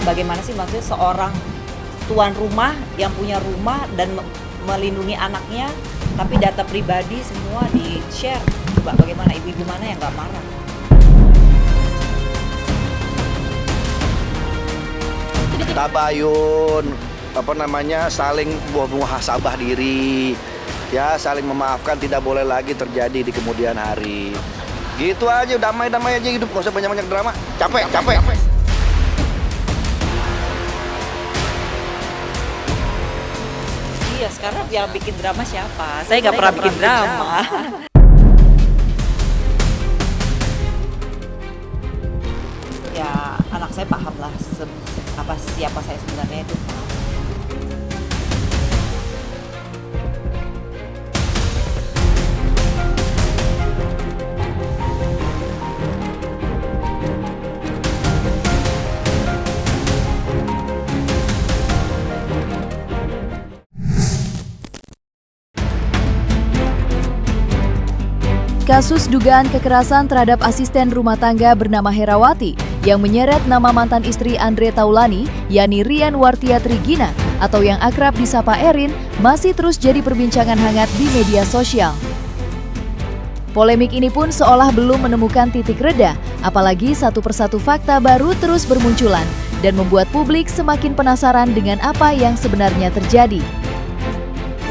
bagaimana sih maksudnya seorang tuan rumah yang punya rumah dan melindungi anaknya, tapi data pribadi semua di-share. Coba bagaimana ibu-ibu mana yang nggak marah? Tabayun, saling muhasabah diri, ya saling memaafkan, tidak boleh lagi terjadi di kemudian hari. Gitu aja, damai-damai aja hidup, nggak usah banyak-banyak drama. Capek. Iya, sekarang yang bikin drama siapa? Saya nggak pernah bikin drama. Ya, anak saya paham lah siapa saya sebenarnya itu. Kasus dugaan kekerasan terhadap asisten rumah tangga bernama Herawati yang menyeret nama mantan istri Andre Taulani, yakni Rian Wartia Trigina atau yang akrab disapa Erin, masih terus jadi perbincangan hangat di media sosial. Polemik ini pun seolah belum menemukan titik reda, apalagi satu persatu fakta baru terus bermunculan dan membuat publik semakin penasaran dengan apa yang sebenarnya terjadi.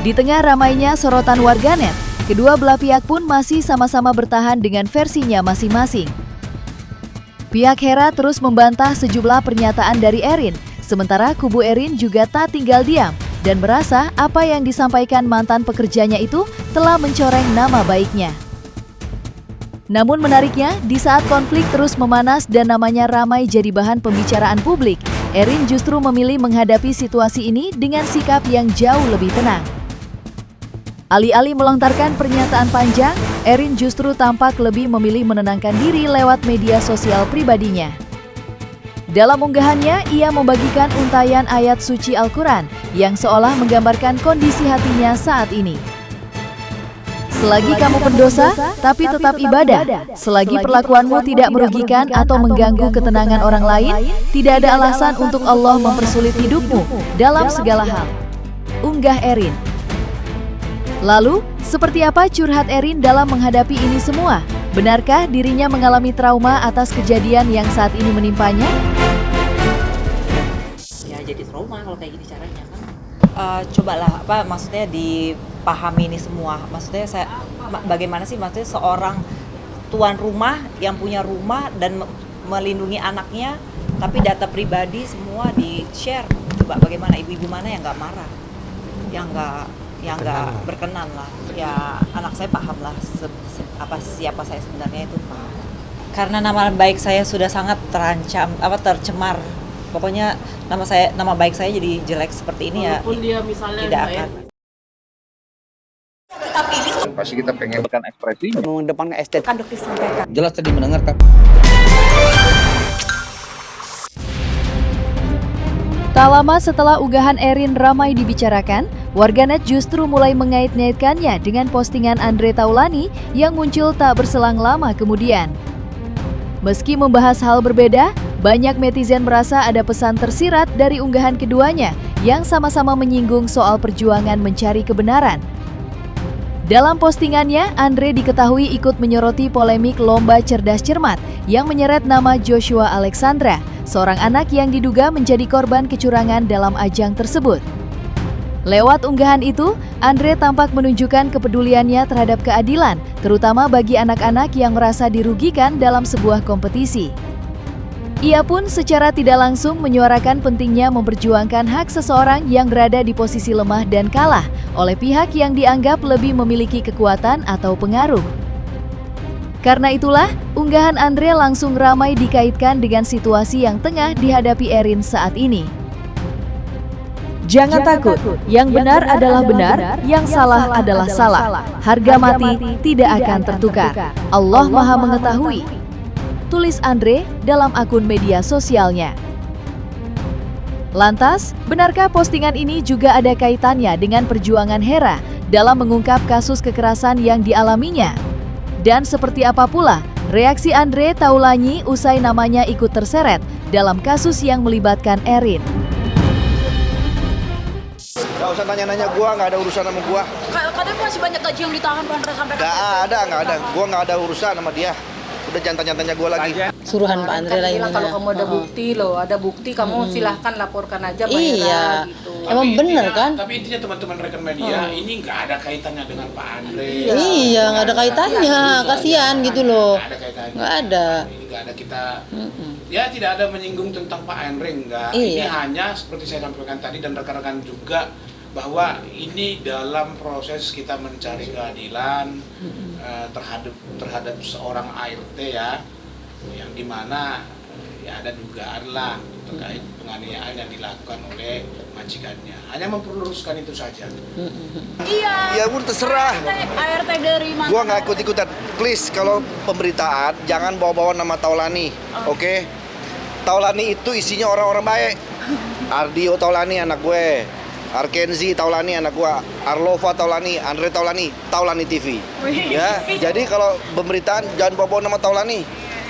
Di tengah ramainya sorotan warganet, kedua belah pihak pun masih sama-sama bertahan dengan versinya masing-masing. Pihak Hera terus membantah sejumlah pernyataan dari Erin, sementara kubu Erin juga tak tinggal diam dan merasa apa yang disampaikan mantan pekerjanya itu telah mencoreng nama baiknya. Namun menariknya, di saat konflik terus memanas dan namanya ramai jadi bahan pembicaraan publik, Erin justru memilih menghadapi situasi ini dengan sikap yang jauh lebih tenang. Alih-alih melontarkan pernyataan panjang, Erin justru tampak lebih memilih menenangkan diri lewat media sosial pribadinya. Dalam unggahannya, ia membagikan untayan ayat suci Al-Quran yang seolah menggambarkan kondisi hatinya saat ini. Selagi kamu berdosa, tapi tetap ibadah. Selagi perlakuanmu tidak merugikan atau mengganggu ketenangan orang lain, tidak ada alasan untuk Allah mempersulit hidupmu dalam segala hal. Unggah Erin. Lalu, seperti apa curhat Erin dalam menghadapi ini semua? Benarkah dirinya mengalami trauma atas kejadian yang saat ini menimpanya? Ya jadi trauma kalau kayak gini caranya kan. Cobalah maksudnya dipahami ini semua. Maksudnya bagaimana sih maksudnya seorang tuan rumah yang punya rumah dan melindungi anaknya, tapi data pribadi semua di-share. Coba bagaimana ibu-ibu mana yang nggak marah, yang nggak berkenan lah. Ya anak saya paham lah siapa saya sebenarnya itu paham. Karena nama baik saya sudah sangat tercemar. Pokoknya nama baik saya jadi jelek seperti ini. Walaupun ya dia misalnya tidak akan. Pasti kita pengen ekspresinya, mengedepankan estetika. Kan dokter sampaikan. Jelas tadi mendengarkan. Tak lama setelah unggahan Erin ramai dibicarakan, warganet justru mulai mengait-ngaitkannya dengan postingan Andre Taulani yang muncul tak berselang lama kemudian. Meski membahas hal berbeda, banyak netizen merasa ada pesan tersirat dari unggahan keduanya yang sama-sama menyinggung soal perjuangan mencari kebenaran. Dalam postingannya, Andre diketahui ikut menyoroti polemik lomba cerdas cermat yang menyeret nama Joshua Alexandra, seorang anak yang diduga menjadi korban kecurangan dalam ajang tersebut. Lewat unggahan itu, Andre tampak menunjukkan kepeduliannya terhadap keadilan, terutama bagi anak-anak yang merasa dirugikan dalam sebuah kompetisi. Ia pun secara tidak langsung menyuarakan pentingnya memperjuangkan hak seseorang yang berada di posisi lemah dan kalah oleh pihak yang dianggap lebih memiliki kekuatan atau pengaruh. Karena itulah, unggahan Andre langsung ramai dikaitkan dengan situasi yang tengah dihadapi Erin saat ini. Jangan takut, yang benar adalah benar, yang salah adalah salah. Harga mati tidak akan tertukar. Allah Maha Mengetahui. Tulis Andre dalam akun media sosialnya. Lantas, benarkah postingan ini juga ada kaitannya dengan perjuangan Hera dalam mengungkap kasus kekerasan yang dialaminya? Dan seperti apa pula reaksi Andre Taulani usai namanya ikut terseret dalam kasus yang melibatkan Erin. Gak usah nanya-nanya gua, nggak ada urusan sama gua. Katanya masih banyak gaji yang ditahan Pak Andre sampai Nggak ada. Gua nggak ada urusan sama dia. Udah jantan-jantannya gua lagi. Suruhan Pak Andre lah ini. kalau kamu ada bukti ada bukti kamu silahkan laporkan aja bayar Iya, gitu. emang bener kan? Tapi intinya teman-teman rekan media ini nggak ada kaitannya dengan Pak Andre. Iya, nggak ada kaitannya, kasihan gitu loh. Nggak ada kaitannya. Nggak ada. Ini nggak ada kita. Ya tidak ada menyinggung tentang Pak Andre enggak. Iya. Ini hanya seperti saya sampaikan tadi dan rekan-rekan juga bahwa ini dalam proses kita mencari keadilan terhadap seorang ART ya, yang dimana ya ada dugaan lah terkait penganiayaan yang dilakukan oleh majikannya. Hanya memperluruskan itu saja. Iya. Ya udah terserah. ART dari mana? Gua nggak ikut-ikutan. Please, kalau pemberitaan jangan bawa-bawa nama Taulani, oke? Taulani itu isinya orang-orang baik. Ardio Taulani anak gue, Arkenzi Taulani anak gue, Arlova Taulani, Andre Taulani, Taulani TV. Ya, jadi kalau pemberitaan jangan bawa-bawa nama Taulani.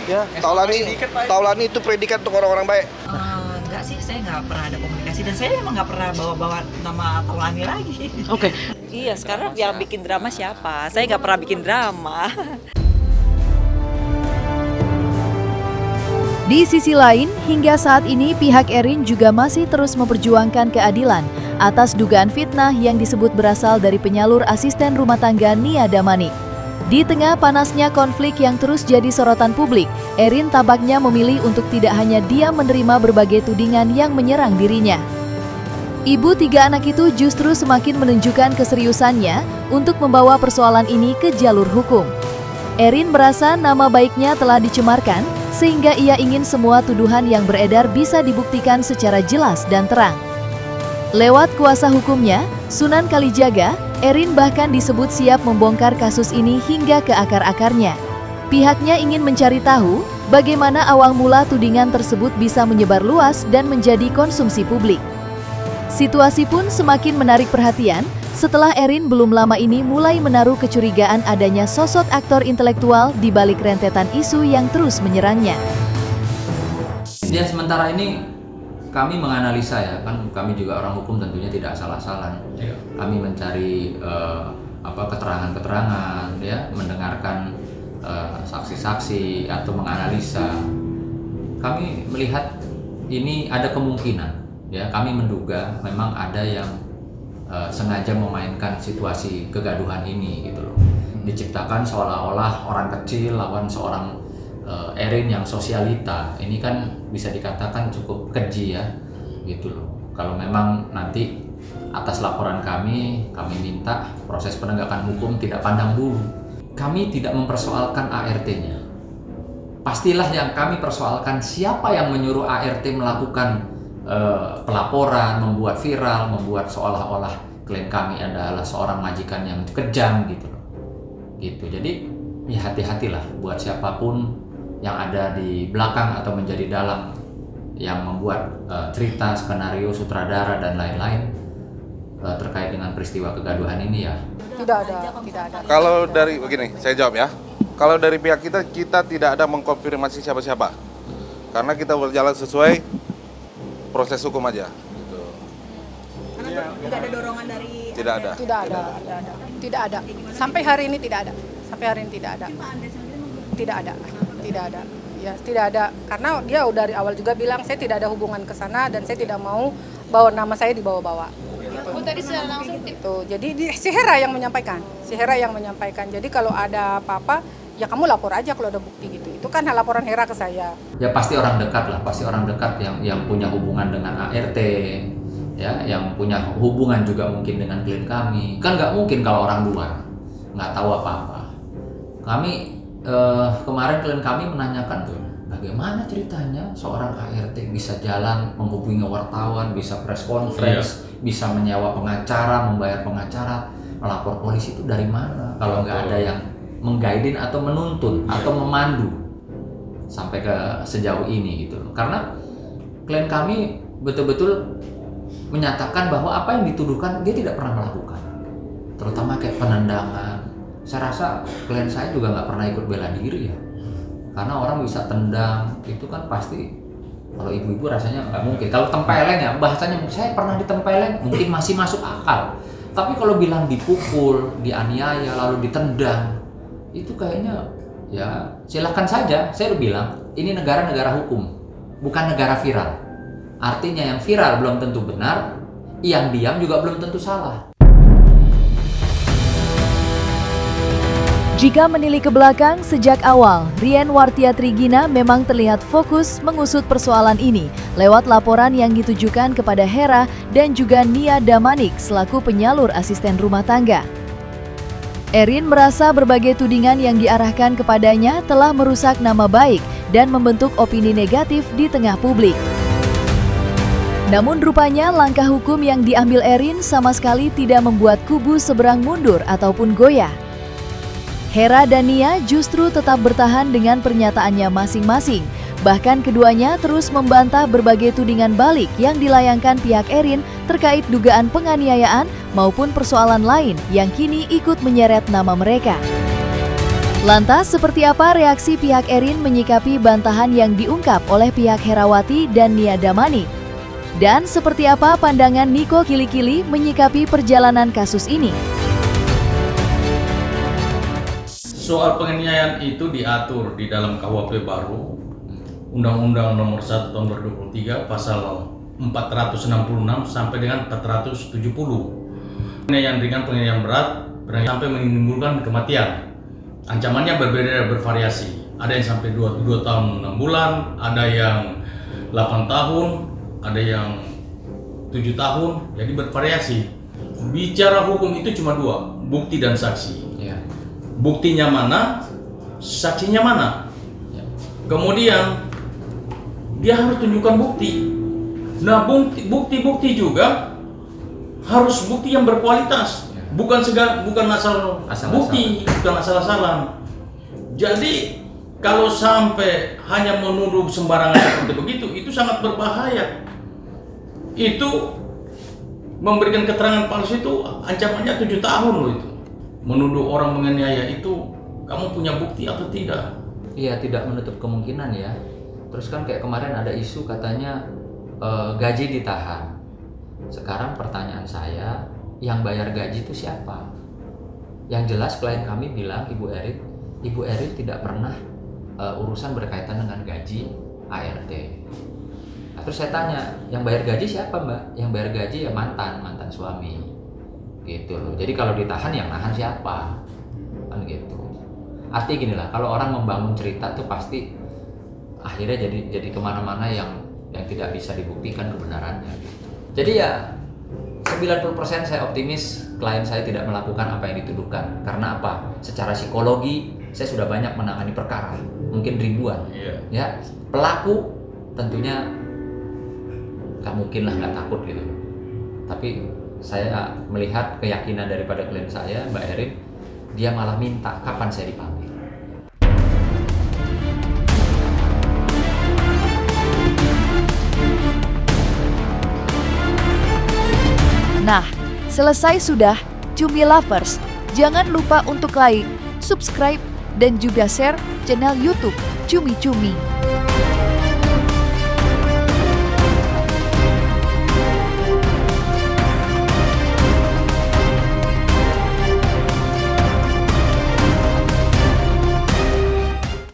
Ya, Taulani itu predikat untuk orang-orang baik. Enggak sih, saya nggak pernah ada komunikasi dan saya emang nggak pernah bawa-bawa nama Taulani lagi. Oke. Iya, sekarang yang bikin drama siapa? Saya nggak pernah bikin drama. Di sisi lain, hingga saat ini pihak Erin juga masih terus memperjuangkan keadilan atas dugaan fitnah yang disebut berasal dari penyalur asisten rumah tangga Nia Damanik. Di tengah panasnya konflik yang terus jadi sorotan publik, Erin tampaknya memilih untuk tidak hanya diam menerima berbagai tudingan yang menyerang dirinya. Ibu 3 anak itu justru semakin menunjukkan keseriusannya untuk membawa persoalan ini ke jalur hukum. Erin merasa nama baiknya telah dicemarkan, sehingga ia ingin semua tuduhan yang beredar bisa dibuktikan secara jelas dan terang. Lewat kuasa hukumnya, Sunan Kalijaga, Erin bahkan disebut siap membongkar kasus ini hingga ke akar-akarnya. Pihaknya ingin mencari tahu bagaimana awal mula tudingan tersebut bisa menyebar luas dan menjadi konsumsi publik. Situasi pun semakin menarik perhatian setelah Erin belum lama ini mulai menaruh kecurigaan adanya sosok aktor intelektual di balik rentetan isu yang terus menyerangnya. Ya, sementara ini kami menganalisa ya, kan kami juga orang hukum tentunya tidak asal-asalan. Kami mencari keterangan-keterangan, ya, mendengarkan saksi-saksi atau menganalisa. Kami melihat ini ada kemungkinan, ya, kami menduga memang ada yang sengaja memainkan situasi kegaduhan ini gitu loh. Diciptakan seolah-olah orang kecil lawan seorang Erin yang sosialita. Ini kan bisa dikatakan cukup keji ya gitu loh. Kalau memang nanti atas laporan kami minta proses penegakan hukum tidak pandang bulu. Kami tidak mempersoalkan ART-nya. Pastilah yang kami persoalkan siapa yang menyuruh ART melakukan pelaporan, membuat viral, membuat seolah-olah klaim kami adalah seorang majikan yang kejam gitu loh. Gitu. Jadi ya hati-hatilah buat siapapun yang ada di belakang atau menjadi dalam yang membuat cerita, skenario, sutradara dan lain-lain terkait dengan peristiwa kegaduhan ini ya. Tidak ada. Kalau dari begini, saya jawab ya. Kalau dari pihak kita tidak ada mengkonfirmasi siapa-siapa. Karena kita berjalan sesuai proses hukum aja. Gitu. Karena tidak ada dorongan dari Tidak ada. Tidak ada. Sampai hari ini tidak ada. Tidak ada. Ya, tidak ada. Karena dia udah dari awal juga bilang saya tidak ada hubungan ke sana dan saya tidak mau bawa nama saya dibawa-bawa. Gitu. Tadi secara langsung Gitu. Jadi si Hera yang menyampaikan. Jadi kalau ada apa-apa ya kamu lapor aja kalau ada bukti gitu. Itu kan laporan Hera ke saya. Ya pasti orang dekat lah, yang punya hubungan dengan ART, ya, yang punya hubungan juga mungkin dengan klien kami. Kan nggak mungkin kalau orang luar nggak tahu apa-apa. Kami kemarin klien kami menanyakan tuh, bagaimana ceritanya seorang ART bisa jalan menghubungi wartawan, bisa press conference, bisa menyewa pengacara, membayar pengacara, melapor polisi itu dari mana? Kalau nggak ada yang mengguidin atau menuntun atau memandu sampai ke sejauh ini gitu loh. Karena klien kami betul-betul menyatakan bahwa apa yang dituduhkan dia tidak pernah melakukan, terutama kayak penendangan. Saya rasa klien saya juga nggak pernah ikut bela diri ya, karena orang bisa tendang itu kan pasti Kalau ibu-ibu rasanya nggak mungkin. Kalau tempeleng ya, bahasanya saya pernah ditempeleng, mungkin masih masuk akal. Tapi kalau bilang dipukul, dianiaya, lalu ditendang, itu kayaknya ya silakan saja. Saya udah bilang, ini negara hukum, bukan negara viral. Artinya yang viral belum tentu benar, yang diam juga belum tentu salah. Jika menilik ke belakang, sejak awal, Rian Wartiatri Gina memang terlihat fokus mengusut persoalan ini lewat laporan yang ditujukan kepada Hera dan juga Nia Damanik selaku penyalur asisten rumah tangga. Erin merasa berbagai tudingan yang diarahkan kepadanya telah merusak nama baik dan membentuk opini negatif di tengah publik. Namun rupanya langkah hukum yang diambil Erin sama sekali tidak membuat kubu seberang mundur ataupun goyah. Hera dan Nia justru tetap bertahan dengan pernyataannya masing-masing. Bahkan keduanya terus membantah berbagai tudingan balik yang dilayangkan pihak Erin terkait dugaan penganiayaan maupun persoalan lain yang kini ikut menyeret nama mereka. Lantas seperti apa reaksi pihak Erin menyikapi bantahan yang diungkap oleh pihak Herawati dan Nia Damanik? Dan seperti apa pandangan Niko Kilikili menyikapi perjalanan kasus ini? Soal penganiayaan itu diatur di dalam KUHP baru, Undang-Undang Nomor 1 Tahun 2023 Pasal 466 sampai dengan 470. Penganiayaan ringan, penganiayaan berat, sampai menimbulkan kematian. Ancamannya berbeda, bervariasi. Ada yang sampai 2 tahun 6 bulan, ada yang 8 tahun, ada yang 7 tahun, jadi bervariasi. Bicara hukum itu cuma 2, bukti dan saksi. Buktinya mana, saksinya mana. Kemudian dia harus tunjukkan bukti. Nah, bukti juga harus bukti yang berkualitas, bukan asal bukti, bukan asal-asalan. Jadi kalau sampai hanya menuduh sembarangan seperti begitu, itu sangat berbahaya. Itu memberikan keterangan palsu itu ancamannya 7 tahun loh itu. Menuduh orang menganiaya itu, kamu punya bukti atau tidak? Iya, tidak menutup kemungkinan ya. Terus kan kayak kemarin ada isu katanya gaji ditahan. Sekarang pertanyaan saya, yang bayar gaji itu siapa? Yang jelas klien kami bilang Ibu Erin tidak pernah urusan berkaitan dengan gaji ART. Nah, terus saya tanya, yang bayar gaji siapa Mbak? Yang bayar gaji ya mantan suami. Gitu loh. Jadi kalau ditahan yang nahan siapa? Kan gitu. Artinya gini lah, kalau orang membangun cerita tuh pasti akhirnya jadi kemana-mana yang tidak bisa dibuktikan kebenarannya gitu. Jadi ya 90% saya optimis klien saya tidak melakukan apa yang dituduhkan. Karena apa? Secara psikologi saya sudah banyak menangani perkara, mungkin ribuan. Ya, pelaku tentunya nggak mungkin lah nggak takut gitu. Tapi saya melihat keyakinan daripada klien saya, Mbak Erin, dia malah minta kapan saya dipanggil. Nah, selesai sudah Cumi Lovers. Jangan lupa untuk like, subscribe, dan juga share channel YouTube Cumi Cumi.